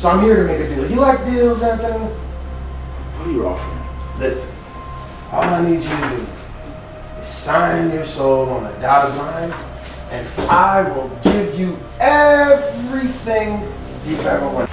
So I'm here to make a deal. You like deals, Anthony? What are you offering? Listen, all I need you to do is sign your soul on a dotted line, and I will give you everything you've ever wanted.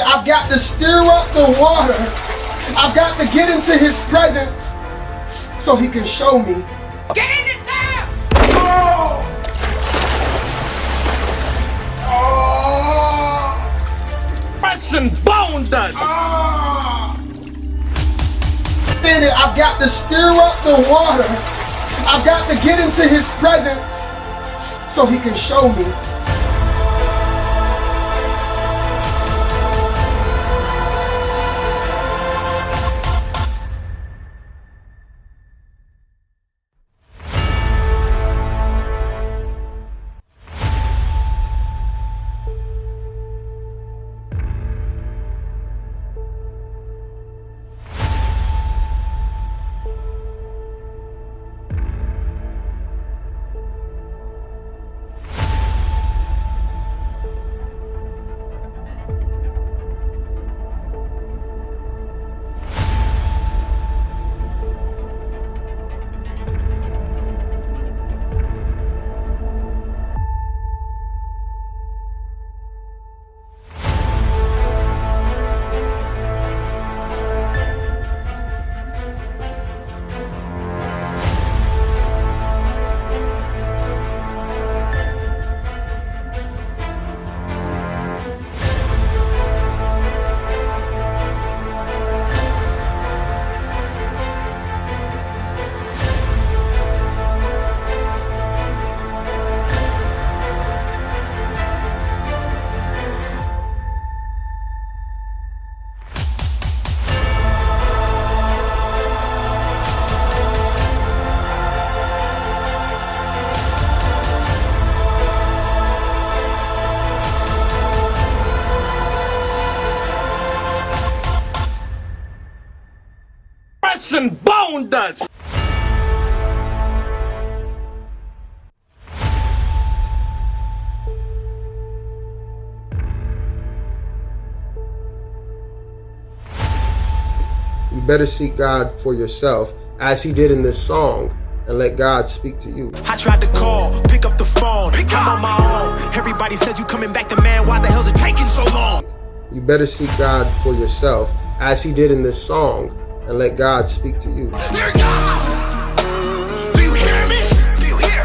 I've got to stir up the water. I've got to get into his presence so he can show me. Get into town! Oh! Oh! Flesh and bone does. Oh! I've got to stir up the water. I've got to get into his presence so he can show me. Flesh and bone does. You better seek God for yourself, as he did in this song, and let God speak to you. I tried to call, pick up the phone, I'm on my own. Everybody said you coming back to man, why the hell's it taking so long? You better seek God for yourself, as he did in this song, and let God speak to you. Dear God, do you hear me?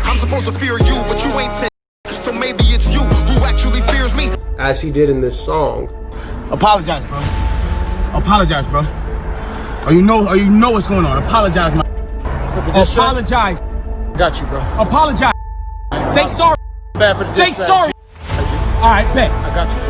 I'm supposed to fear you, but you ain't said, so maybe it's you who actually fears me. As he did in this song. Apologize, bro. Apologize, bro. Or you know what's going on. Apologize, my. Apologize. Got you, bro. Apologize. Say sorry. Bad for the Say dispatch. sorry. All right, bet. I got you.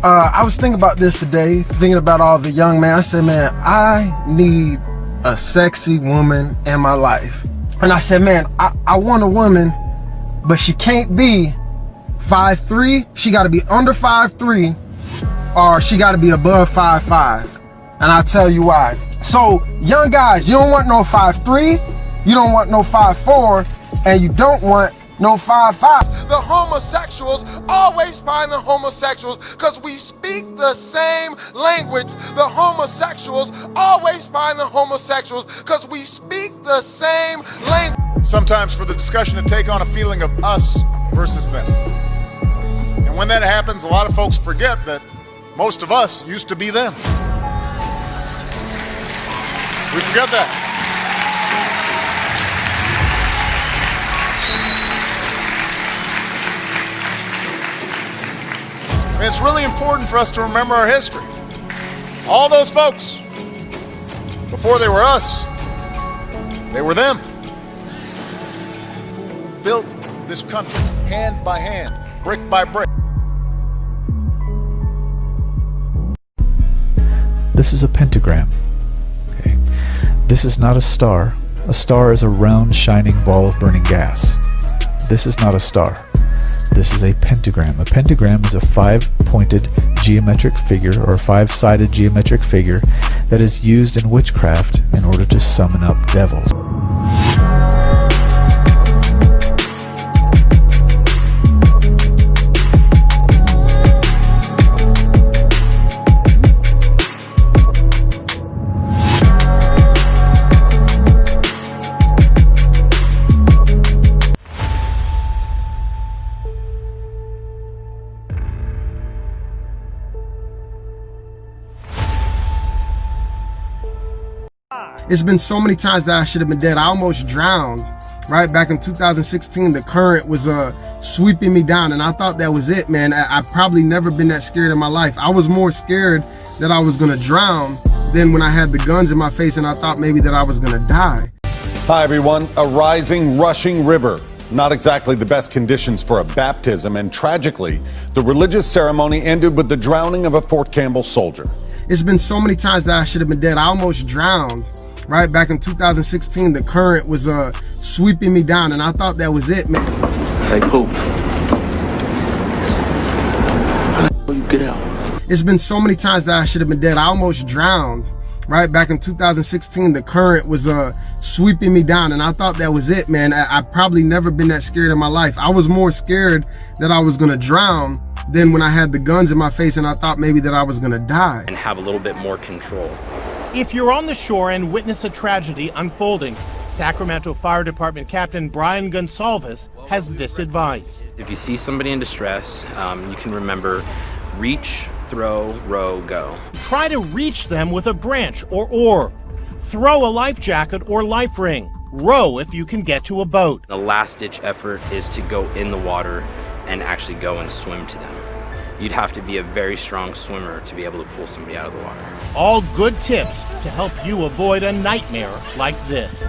I was thinking about this today, thinking about all the young men. I said, man, I need a sexy woman in my life. And I said, man, I want a woman, but she can't be 5'3". She got to be under 5'3", or she got to be above 5'5". And I'll tell you why. So, young guys, you don't want no 5'3", you don't want no 5'4", and you don't want no 5'5". The homosexuals always find the homosexuals because we speak the same language. The homosexuals always find the homosexuals because we speak the same language. Sometimes for the discussion to take on a feeling of us versus them. And when that happens, a lot of folks forget that most of us used to be them. We forget that. mean, it's really important for us to remember our history. All those folks, before they were us, they were them. Who built this country hand by hand, brick by brick. This is a pentagram. Okay. This is not a star. A star is a round, shining ball of burning gas. This is not a star. This is a pentagram. A pentagram is a five-pointed geometric figure or a five-sided geometric figure that is used in witchcraft in order to summon up devils. It's been so many times that I should have been dead. I almost drowned, right? Back in 2016, the current was sweeping me down, and I thought that was it, man. I've probably never been that scared in my life. I was more scared that I was gonna drown than when I had the guns in my face and I thought maybe that I was gonna die. Hi, everyone. A rising, rushing river. Not exactly the best conditions for a baptism, and tragically, the religious ceremony ended with the drowning of a Fort Campbell soldier. It's been so many times that I should have been dead. I almost drowned, right? Back in 2016, the current was sweeping me down, and I thought that was it, man. Hey, Pope. How the hell you get out? It's been so many times that I should have been dead. I almost drowned, right? Back in 2016, the current was sweeping me down, and I thought that was it, man. I've probably never been that scared in my life. I was more scared that I was gonna drown than when I had the guns in my face and I thought maybe that I was gonna die. And have a little bit more control. If you're on the shore and witness a tragedy unfolding, Sacramento Fire Department Captain Brian Gonsalves has this advice. If you see somebody in distress, you can remember, reach, throw, row, go. Try to reach them with a branch or oar. Throw a life jacket or life ring. Row if you can get to a boat. The last-ditch effort is to go in the water and actually go and swim to them. You'd have to be a very strong swimmer to be able to pull somebody out of the water. All good tips to help you avoid a nightmare like this.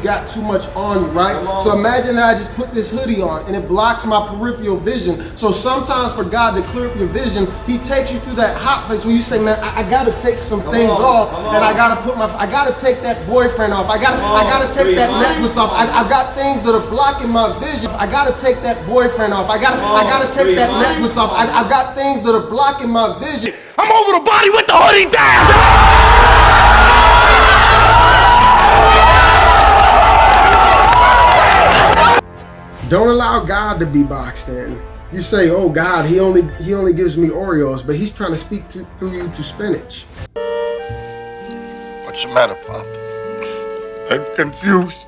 Got too much on, right? So imagine that I just put this hoodie on and it blocks my peripheral vision. So sometimes for God to clear up your vision, he takes you through that hot place where you say, man, I gotta take some things off, and I gotta take that boyfriend off. I gotta take that Netflix off. I've got things that are blocking my vision. I gotta take that boyfriend off. I gotta take that Netflix off. I've got things that are blocking my vision. I'm over the body with the hoodie down! Don't allow God to be boxed in. You say, oh God, he only gives me Oreos, but he's trying to speak through you to spinach. What's the matter, Pop? I'm confused.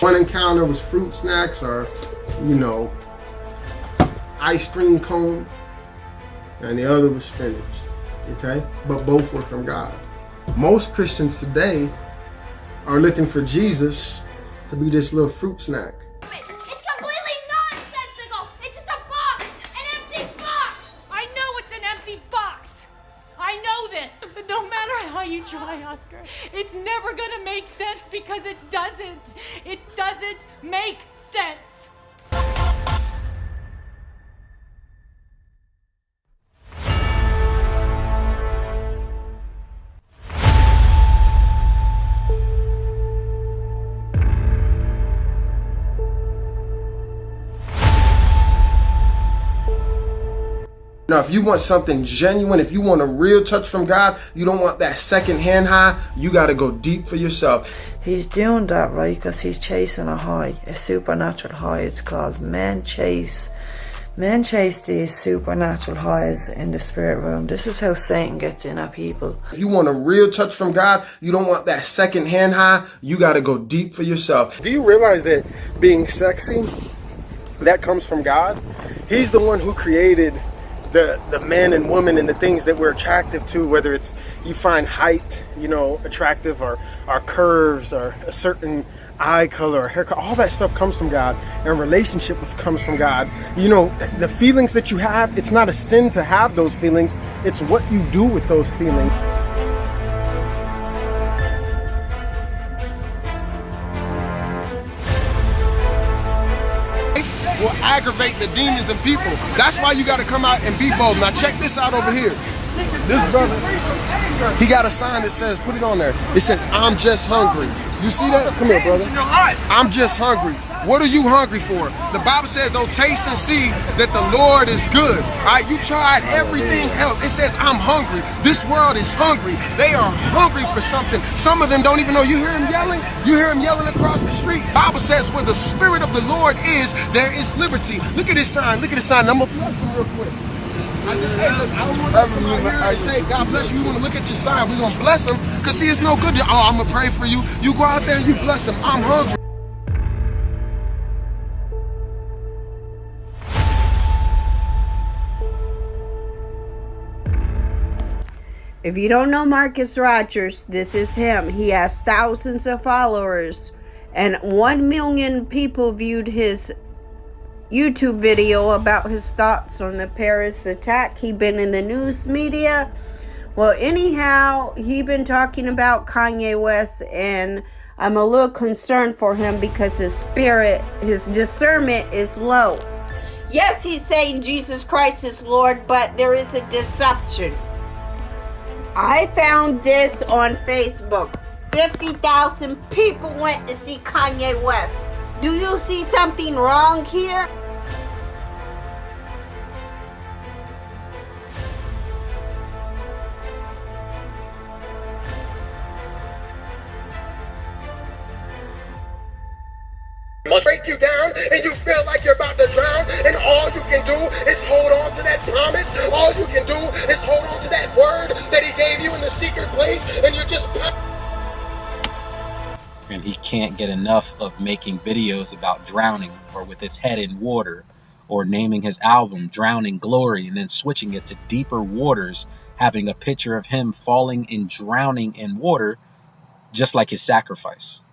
One encounter was fruit snacks or, ice cream cone, and the other was spinach, okay? But both were from God. Most Christians today are looking for Jesus to be this little fruit snack. No matter how you try, Oscar, it's never gonna make sense because it doesn't. It doesn't make sense. Now, if you want something genuine, if you want a real touch from God, you don't want that second-hand high, you got to go deep for yourself. He's doing that, right, because he's chasing a high, a supernatural high. It's called men chase these supernatural highs in the spirit realm. This is how Satan gets in at people. If you want a real touch from God, you don't want that second-hand high, you got to go deep for yourself. Do you realize that being sexy, that comes from God? He's the one who created the men and women and the things that we're attractive to, whether it's you find height, you know, attractive, or our curves, or a certain eye color or haircut, all that stuff comes from God, and relationship comes from God. You know, the feelings that you have, it's not a sin to have those feelings, it's what you do with those feelings. Will aggravate the demons and people. That's why you got to come out and be bold. Now check this out over here. This brother, he got a sign that says, put it on there. It says, I'm just hungry. You see that? Come here, brother. I'm just hungry. What are you hungry for? The Bible says, oh, taste and see that the Lord is good. All right, you tried everything else. It says, I'm hungry. This world is hungry. They are hungry for something. Some of them don't even know. You hear him yelling? You hear him yelling across the street. The Bible says, where the Spirit of the Lord is, there is liberty. Look at this sign. Look at this sign. I'm going to bless him real quick. I don't want to come out here and say, God bless you. We want to look at your sign. We're going to bless him. Because see, it's no good. Oh, I'm going to pray for you. You go out there and you bless him. I'm hungry. If you don't know Marcus Rogers, this is him. He has thousands of followers, and 1 million people viewed his YouTube video about his thoughts on the Paris attack. He been in the news media. Well, anyhow, he been talking about Kanye West, and I'm a little concerned for him because his spirit, his discernment is low. Yes, he's saying Jesus Christ is Lord, but there is a deception. I found this on Facebook. 50,000 people went to see Kanye West. Do you see something wrong here? Break you down and you feel like you're about to drown, and all you can do is hold on to that promise. All you can do is hold on to that word that he gave you in the secret place, and you're just... And he can't get enough of making videos about drowning, or with his head in water, or naming his album Drowning Glory and then switching it to Deeper Waters, having a picture of him falling and drowning in water just like his sacrifice.